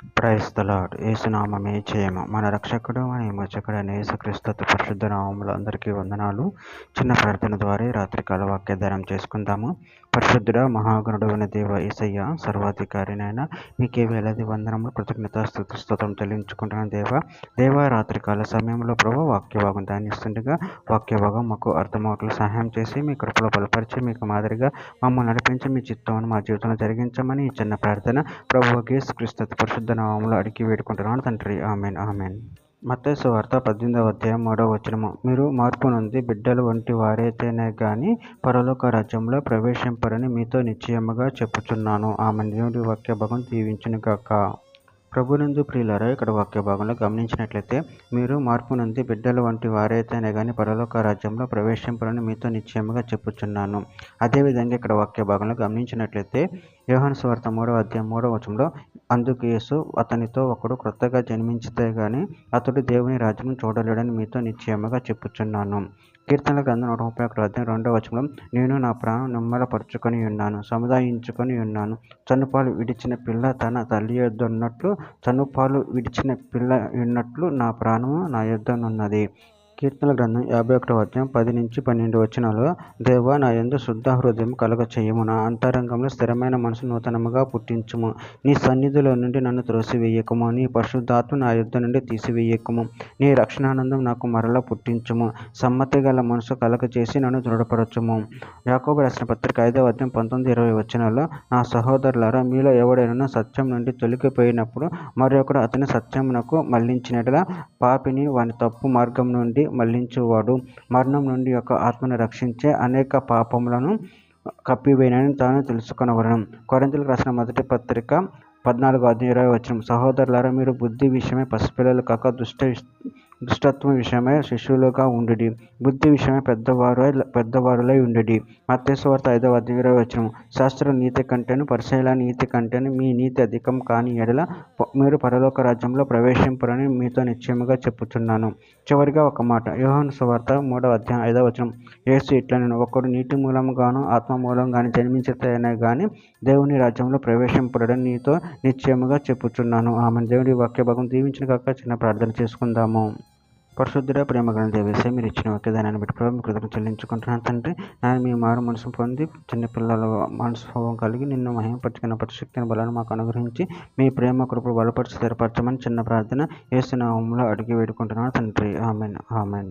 Praise the lord. యేసునామమే జయము. మన రక్షకుడు మన విమోచకుడైన యేసుక్రీస్తు అతి పరిశుద్ధ నామములో అందరికీ వందనాలు. చిన్న ప్రార్థన ద్వారా రాత్రికాల వాక్యధారం చేసుకుందాము. పరిశుద్ధుడ మహాగణుడైన దేవ యేసయ్య, సర్వాధికారినైనా మీకే వేలాది వందనములు, కృతజ్ఞత స్తుతం చెల్లించుకుంటున్న దేవ రాత్రికాల సమయంలో ప్రభు వాక్యభాగం ధ్యానిస్తుండగా వాక్యభాగం మాకు అర్థమవట్లు సహాయం చేసి మీ కృపలో బలపరిచి మీకు మాదిరిగా మమ్మల్ని నడిపించి మీ చిత్తమును మా జీవితంలో జరిగించమని ఈ చిన్న ప్రార్థన ప్రభు యేసుక్రీస్తు అతి పరిశుద్ధ నామములో అడిగి వేడుకుంటున్నాను తండ్రి. Amen amen. మత్తయి సువార్త 18వ అధ్యాయం 3వ వచనము. మీరు మార్పు నొంది బిడ్డలు వంటి వారైతేనే గాని పరలోక రాజ్యంలో ప్రవేశింపరని మీతో నిశ్చయముగా చెప్పుచున్నాను. ఆమెన్. దేవుడి వాక్య భాగం దీవించునుగాక. ప్రభునందు ప్రియులారా, ఇక్కడ వాక్య భాగంలో గమనించినట్లయితే మీరు మార్పు నుండి బిడ్డలు వంటి వారైతేనే కానీ పరలోక రాజ్యంలో ప్రవేశింపరని మీతో నిశ్చయముగా చెప్పుచున్నాను. అదేవిధంగా ఇక్కడ వాక్య భాగంలో గమనించినట్లయితే యోహాను సువార్త 3వ అధ్యాయం 3వ వచనంలో అందుకు యేసు అతనితో ఒకడు క్రొత్తగా జన్మించితే గాని అతడు దేవుని రాజ్యం చూడలేడని మీతో నిశ్చయముగా చెప్పుచున్నాను. కీర్తనల గ్రంథం 131 అధ్యాయం 2వ వచనం, నేను నా ప్రాణం నిమ్మలపరుచుకొని ఉన్నాను, సముదాయించుకొని ఉన్నాను. చనుపాలు విడిచిన పిల్ల తన తల్లి యొద్ద ఉన్నట్లు, చనుపాలు విడిచిన పిల్ల ఉన్నట్లు నా ప్రాణము నా యొద్దనున్నది. కీర్తనల గ్రంథం 51వ అధ్యాయం 10-12 వచనాలు, దేవా నా యందు శుద్ధ హృదయం కలుగ చేయము, నా అంతరంగంలో స్థిరమైన మనసు నూతనముగా పుట్టించుము. నీ సన్నిధిలో నుండి నన్ను త్రోసివేయకము, నీ పరిశుద్ధాత్మ నా యొద్ద నుండి తీసివేయకము. నీ రక్షణానందం నాకు మరల పుట్టించుము, సమ్మతి గల మనసు కలగ చేసి నన్ను దృఢపరచుము. యాకోబు రాసిన పత్రిక 5వ అధ్యాయం 19-20 వచనాల్లో, నా సహోదరులారా, మీలో ఎవడైనా సత్యం నుండి తొలగిపోయినప్పుడు మరొకడు అతని సత్యమునకు మళ్లించినట్లుగా పాపిని వాని తప్పు మార్గం నుండి మళ్లించువాడు మరణం నుండి యొక్క ఆత్మను రక్షించే అనేక పాపములను కప్పివేయనని తాను తెలుసుకొనవలెను. కొరింథీయులకు రాసిన మొదటి పత్రిక 14వ అధ్యాయం 20వ వచనం, సహోదరులారా, మీరు బుద్ధి విషయమై పసిపిల్లలు కాక దుష్టత్వం విషయమై శిశువులుగా ఉండుడి, బుద్ధి విషయమై పెద్దవారులై ఉండుడి. మత్తయి సువార్త 5వ అధ్యాయం 20వ వచనం, శాస్త్రుల నీతి కంటేను పరిసయ్యుల నీతి కంటేను మీ నీతి అధికం కాని యెడల మీరు పరలోక రాజ్యంలో ప్రవేశింపరని మీతో నిశ్చయముగా చెప్పుచున్నాను. చివరిగా ఒక మాట, యోహాను సువార్త 3వ అధ్యాయం 5వ వచనం, యేసు ఇట్లనెను, ఒకడు నీటి మూలంగాను ఆత్మ మూలంగాను జన్మించితేనే గాని దేవుని రాజ్యంలో ప్రవేశింపడని నీతో నిశ్చయముగా చెప్పుచున్నాను. ఆమె. దేవుడి వాక్య భాగం దీవించిన కాక చిన్న ప్రార్థన చేసుకుందాము. పరిశుద్ధుడ ప్రేమగల దేవేసే, మీరు ఇచ్చిన వాక్యదానాన్ని బట్టి ప్రభు మీ కృతజ్ఞతలు చెల్లించుకుంటున్నాను తండ్రి. నేను మీ మారు మనసు పొంది చిన్నపిల్లల మనస్వభావం కలిగి నిన్ను మహిమపరచుకున్న ప్రతిశక్తిని బలాన్ని మాకు అనుగ్రహించి మీ ప్రేమ కృపను బలపరిచి స్థిరపరచమని చిన్న ప్రార్థన యేసు నామములో అడిగి వేడుకుంటున్నాను తండ్రి. Amen amen.